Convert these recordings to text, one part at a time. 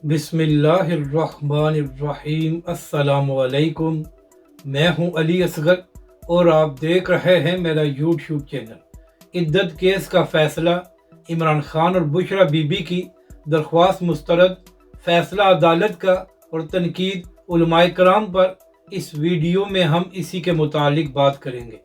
बिस्मिल्लाहिर्रहमानिर्रहीम। अस्सलाम वालेकुम। मैं हूं अली असगर और आप देख रहे हैं मेरा यूट्यूब चैनल। इद्दत केस का फैसला, इमरान खान और बुशरा बीबी की दरख्वास्त मुस्तरद, फैसला अदालत का और तनकीद उलमाए कराम पर। इस वीडियो में हम इसी के मुतालिक बात करेंगे।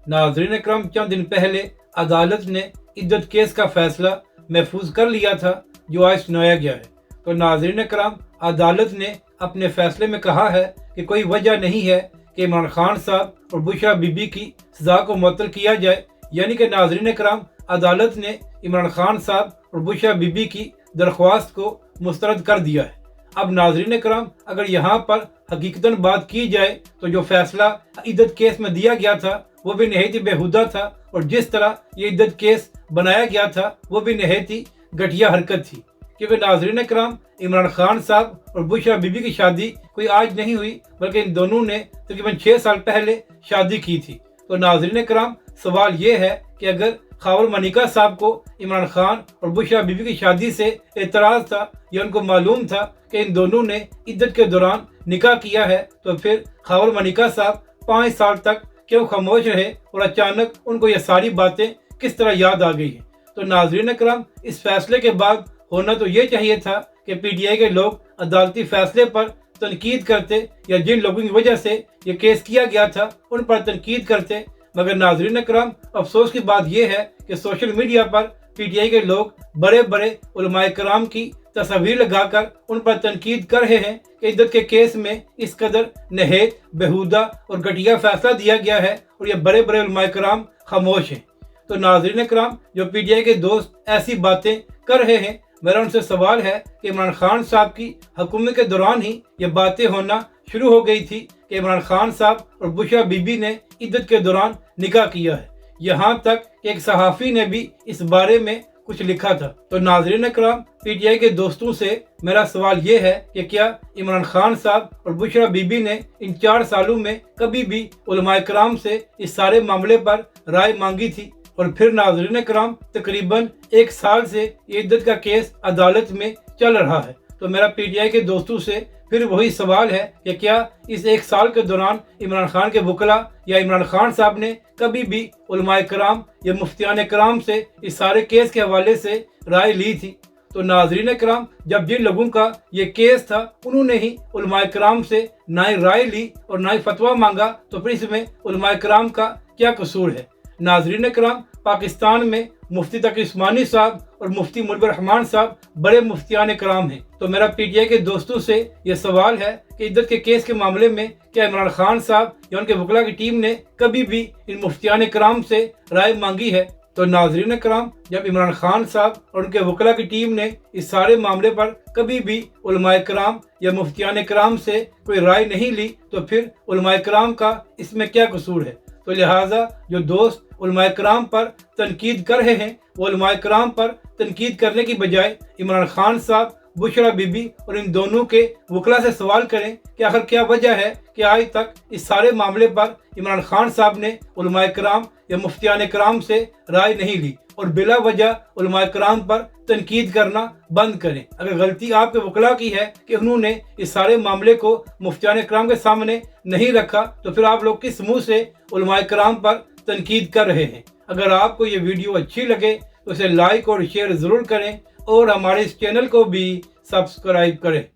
नाज़रीन करम, चंद दिन पहले अदालत ने इद्दत केस का फैसला महफूज कर लिया था जो आज सुनाया गया है। तो नाज़रीन कराम, अदालत ने अपने फैसले में कहा है कि कोई वजह नहीं है कि इमरान खान साहब और बुशरा बीबी की सज़ा को मुअत्तल किया जाए। यानी कि नाज़रीन कराम, अदालत ने इमरान खान साहब और बुशरा बीबी की दरख्वास्त को मुस्तरद कर दिया है। अब नाज़रीन कराम, अगर यहाँ पर हकीकतन बात की जाए तो जो फैसला इद्दत केस में दिया गया था वो भी नहायत ही बेहुदा था, और जिस तरह ये इद्दत केस बनाया गया था वो भी नहायत ही घटिया हरकत थी। क्योंकि नाज़रीन कराम, इमरान खान साहब और बुशरा बीबी की शादी कोई आज नहीं हुई, बल्कि इन दोनों ने तकरीबन 6 साल पहले शादी की थी। तो नाज़रीन कराम, सवाल ये है कि अगर खावर मनिका साहब को इमरान खान और बुशरा बीबी की शादी से एतराज़ था या उनको मालूम था कि इन दोनों ने इद्दत के दौरान निकाह किया है, तो फिर खावर मनिका साहब 5 साल तक क्यों खामोश रहे और अचानक उनको ये सारी बातें किस तरह याद आ गई हैं। तो नाज़रीन कराम, इस फैसले के बाद होना तो ये चाहिए था कि पीटीआई के लोग अदालती फैसले पर तनकीद करते या जिन लोगों की वजह से ये केस किया गया था उन पर तनकीद करते। मगर नाज़रीन कराम, अफसोस की बात यह है कि सोशल मीडिया पर पीटीआई के लोग बड़े बड़े उलमाए कराम की तस्वीर लगाकर उन पर तनकीद कर रहे हैं कि इद्दत के केस में इस कदर नहायत बेहुदा और घटिया फैसला दिया गया है और ये बड़े बड़े उलमाए कराम खामोश हैं। तो नाज़रीन कराम, जो पीटीआई के दोस्त ऐसी बातें कर रहे हैं, मेरा उनसे सवाल है कि इमरान खान साहब की हुकूमत के दौरान ही ये बातें होना शुरू हो गई थी कि इमरान खान साहब और बुशरा बीबी ने इद्दत के दौरान निकाह किया है। यहाँ तक कि एक सहाफ़ी ने भी इस बारे में कुछ लिखा था। तो नाज़रीन कराम, पीटीआई के दोस्तों से मेरा सवाल ये है कि क्या इमरान खान साहब और बुशरा बीबी ने इन 4 सालों में कभी भी उलमाए कराम से इस सारे मामले पर राय मांगी थी? और फिर नाज़रीन कराम, तकरीबन 1 साल से ये इद्दत का केस अदालत में चल रहा है। तो मेरा पीटीआई के दोस्तों से फिर वही सवाल है कि क्या इस 1 साल के दौरान इमरान खान के वकला या इमरान खान साहब ने कभी भी उलमाए कराम या मुफ्तियान कराम से इस सारे केस के हवाले से राय ली थी? तो नाज़रीन कराम, जब जिन लोगों का ये केस था उन्होंने ही उलमाए कराम से ना ही राय ली और ना ही फतवा मांगा, तो फिर इसमें उलमाए कराम का क्या कसूर है? नाज़रीन कराम, पाकिस्तान में मुफ्ती तकी उस्मानी साहब और मुफ्ती मुनव्वर रहमान साहब बड़े मुफ्तियान कराम हैं। तो मेरा पीटीआई के दोस्तों से ये सवाल है कि इद्दत के केस के मामले में क्या इमरान खान साहब या उनके वकला की टीम ने कभी भी इन मुफ्तियान कराम से राय मांगी है? तो नाज़रीन कराम, जब इमरान खान साहब और उनके वकला की टीम ने इस सारे मामले पर कभी भी उलमाए कराम या मुफ्तियान कराम से कोई राय नहीं ली, तो फिर उलमाए कराम का इसमें क्या कसूर है? तो लिहाजा जो दोस्त उलमाए कराम पर तनकीद कर रहे हैं वो उलमाए कराम पर तनकीद करने की बजाय इमरान खान साहब, बुशरा बीबी और इन दोनों के वकला से सवाल करें कि आखिर क्या वजह है कि आज तक इस सारे मामले पर इमरान खान साहब ने उलमाए कराम या मुफ्तियान कराम से राय नहीं ली, और बिला वजह उलमाए कराम पर तनकीद करना बंद करें। अगर गलती आपके वकला की है कि उन्होंने इस सारे मामले को मुफ्तियान कराम के सामने नहीं रखा, तो फिर आप लोग किस मुंह से उलमाए कराम पर तनकीद कर रहे हैं? अगर आपको ये वीडियो अच्छी लगे तो इसे लाइक और शेयर ज़रूर करें और हमारे इस चैनल को भी सब्सक्राइब करें।